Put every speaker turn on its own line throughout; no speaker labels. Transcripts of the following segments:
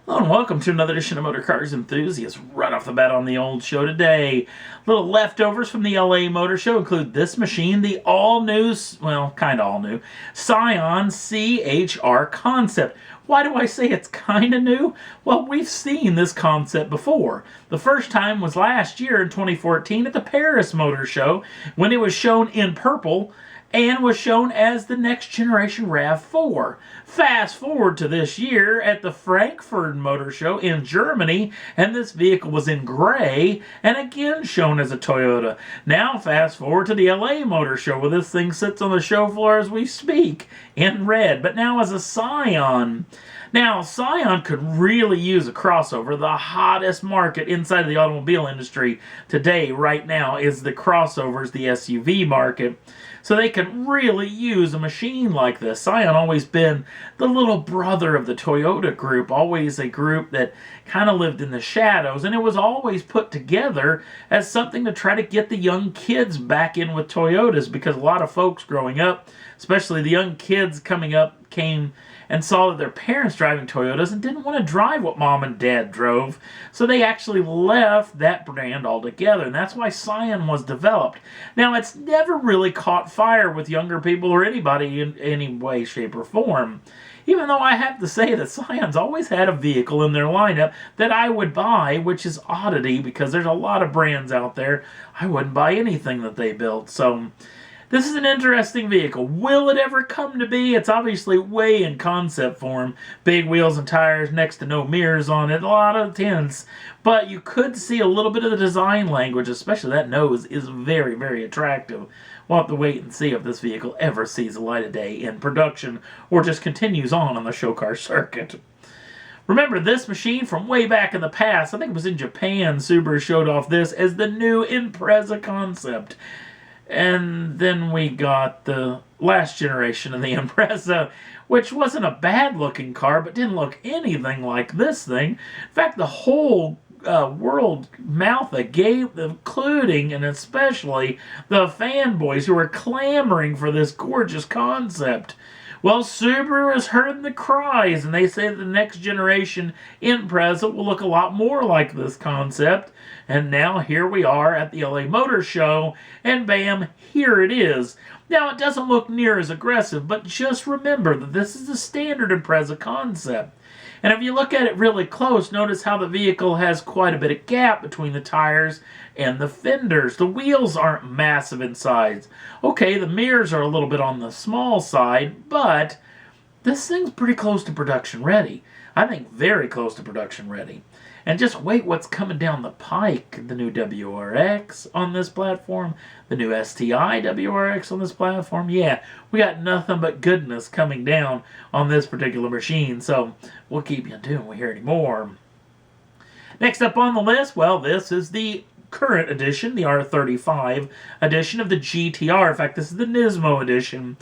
Hello and welcome to another edition of Motor Cars Enthusiasts. Right off the bat on the old show today, little leftovers from the LA Motor Show include this machine, the all-new, well, kind of all-new, Scion CHR concept. Why do I say it's kind of new? Well, we've seen this concept before. The first time was last year in 2014 at the Paris Motor Show when it was shown in purple and was shown as the next generation RAV4. Fast forward to this year at the Frankfurt Motor Show in Germany, and this vehicle was in gray and again shown as a Toyota. Now fast forward to the LA Motor Show where this thing sits on the show floor as we speak in red, but now as a Scion. Now, Scion could really use a crossover. The hottest market inside of the automobile industry today, right now, is the crossovers, the SUV market. So they could really use a machine like this. Scion always been the little brother of the Toyota group, always a group that kind of lived in the shadows, and it was always put together as something to try to get the young kids back in with Toyotas, because a lot of folks growing up, especially the young kids coming up, came and saw that their parents driving Toyotas and didn't want to drive what mom and dad drove, so they actually left that brand altogether, and that's why Scion was developed. Now, it's never really caught fire with younger people or anybody in any way, shape, or form, even though I have to say that Scion's always had a vehicle in their lineup that I would buy, which is oddity, because there's a lot of brands out there I wouldn't buy anything that they built. So this is an interesting vehicle. Will it ever come to be? It's obviously way in concept form. Big wheels and tires, next to no mirrors on it, a lot of tints. But you could see a little bit of the design language, especially that nose, is very, very attractive. We'll have to wait and see if this vehicle ever sees the light of day in production or just continues on the show car circuit. Remember this machine from way back in the past? I think it was in Japan. Subaru showed off this as the new Impreza concept. And then we got the last generation of the Impreza, which wasn't a bad-looking car, but didn't look anything like this thing. In fact, the whole world mouth agape, including and especially the fanboys who were clamoring for this gorgeous concept. Well, Subaru has heard the cries, and they say that the next generation Impreza will look a lot more like this concept. And now here we are at the LA Motor Show, and bam, here it is. Now, it doesn't look near as aggressive, but just remember that this is the standard Impreza concept. And if you look at it really close, notice how the vehicle has quite a bit of gap between the tires and the fenders. The wheels aren't massive in size. Okay, the mirrors are a little bit on the small side, but this thing's pretty close to production ready. I think very close to production ready. And just wait what's coming down the pike. The new WRX on this platform. The new STI WRX on this platform. Yeah, we got nothing but goodness coming down on this particular machine. So we'll keep you in tune when we hear any more. Next up on the list, well, this is the current edition, the R35 edition of the GTR. In fact, this is the Nismo edition.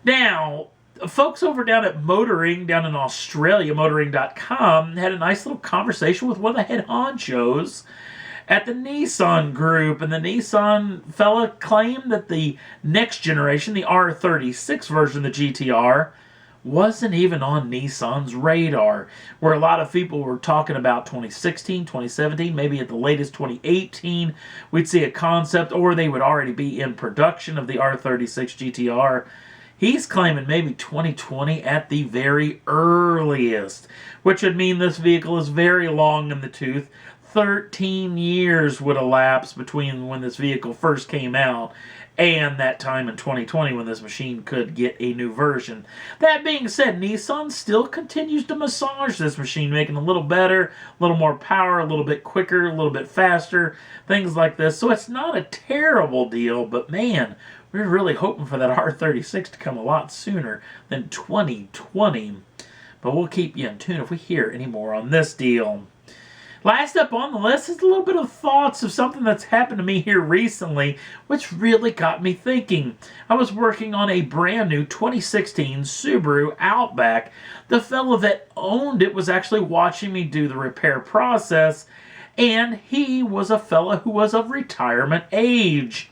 Now, folks over down at Motoring, down in Australia, motoring.com, had a nice little conversation with one of the head honchos at the Nissan group, and the Nissan fella claimed that the next generation, the R36 version of the GTR, wasn't even on Nissan's radar, where a lot of people were talking about 2016, 2017, maybe at the latest 2018, we'd see a concept, or they would already be in production of the R36 GTR. He's claiming maybe 2020 at the very earliest, which would mean this vehicle is very long in the tooth. 13 years would elapse between when this vehicle first came out and that time in 2020 when this machine could get a new version. That being said, Nissan still continues to massage this machine, making it a little better, a little more power, a little bit quicker, a little bit faster, things like this. So it's not a terrible deal, but man, we're really hoping for that R36 to come a lot sooner than 2020. But we'll keep you in tune if we hear any more on this deal. Last up on the list is a little bit of thoughts of something that's happened to me here recently, which really got me thinking. I was working on a brand new 2016 Subaru Outback. The fellow that owned it was actually watching me do the repair process, and he was a fellow who was of retirement age.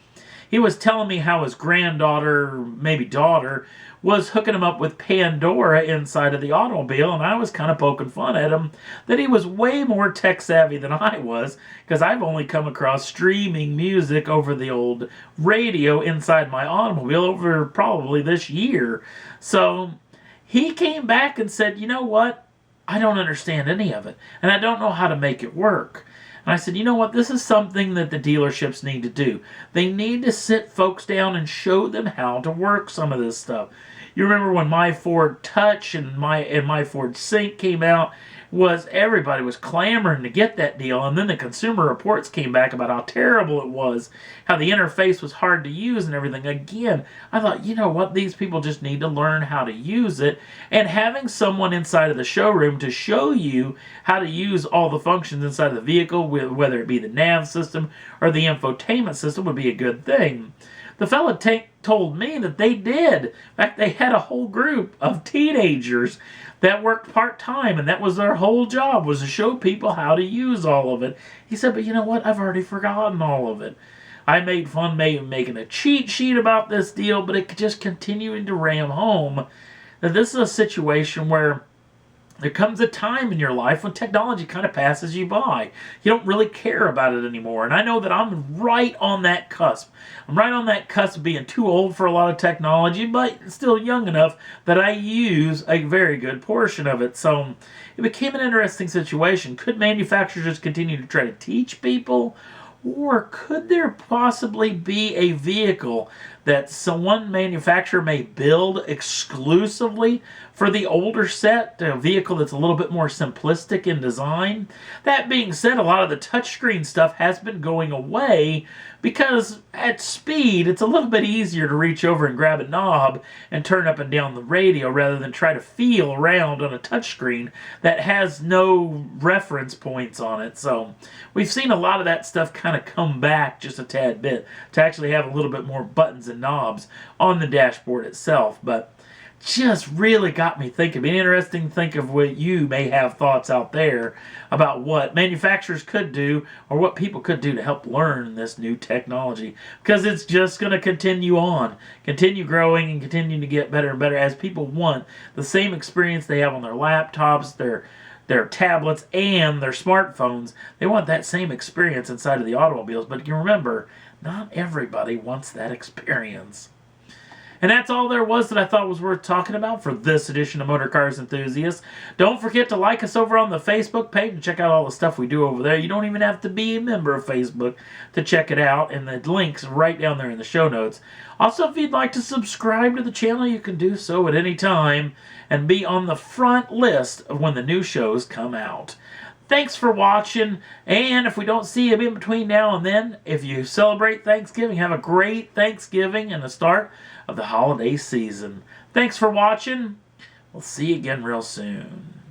he was telling me how his granddaughter, maybe daughter, was hooking him up with Pandora inside of the automobile, and I was kind of poking fun at him that he was way more tech savvy than I was, because I've only come across streaming music over the old radio inside my automobile over probably this year. So he came back and said, you know what? I don't understand any of it, and I don't know how to make it work. And I said, you know what? This is something that the dealerships need to do. They need to sit folks down and show them how to work some of this stuff. You remember when my Ford Touch and my Ford Sync came out, everybody was clamoring to get that deal, and then the Consumer Reports came back about how terrible it was, how the interface was hard to use and everything. Again, I thought, you know what, these people just need to learn how to use it, and having someone inside of the showroom to show you how to use all the functions inside of the vehicle, whether it be the nav system or the infotainment system, would be a good thing. The fella told me that they did. In fact, they had a whole group of teenagers that worked part-time, and that was their whole job, was to show people how to use all of it. He said, but you know what? I've already forgotten all of it. I made fun making a cheat sheet about this deal, but it just continuing to ram home that this is a situation where there comes a time in your life when technology kind of passes you by. You don't really care about it anymore. And I know that I'm right on that cusp. I'm right on that cusp of being too old for a lot of technology, but still young enough that I use a very good portion of it. So it became an interesting situation. Could manufacturers just continue to try to teach people? Or could there possibly be a vehicle that one manufacturer may build exclusively for the older set, a vehicle that's a little bit more simplistic in design? That being said, a lot of the touchscreen stuff has been going away because at speed, it's a little bit easier to reach over and grab a knob and turn up and down the radio rather than try to feel around on a touchscreen that has no reference points on it. So we've seen a lot of that stuff kind of come back just a tad bit to actually have a little bit more buttons and knobs on the dashboard itself. But just really got me thinking. It'd be interesting to think of what you may have thoughts out there about what manufacturers could do or what people could do to help learn this new technology, because it's just going to continue on, continue growing and continue to get better and better as people want the same experience they have on their laptops, their tablets, and their smartphones. They want that same experience inside of the automobiles, but you remember, not everybody wants that experience. And that's all there was that I thought was worth talking about for this edition of Motor Cars Enthusiasts. Don't forget to like us over on the Facebook page and check out all the stuff we do over there. You don't even have to be a member of Facebook to check it out, and the link's right down there in the show notes. Also, if you'd like to subscribe to the channel, you can do so at any time and be on the front list of when the new shows come out. Thanks for watching, and if we don't see you in between now and then, if you celebrate Thanksgiving, have a great Thanksgiving and the start of the holiday season. Thanks for watching. We'll see you again real soon.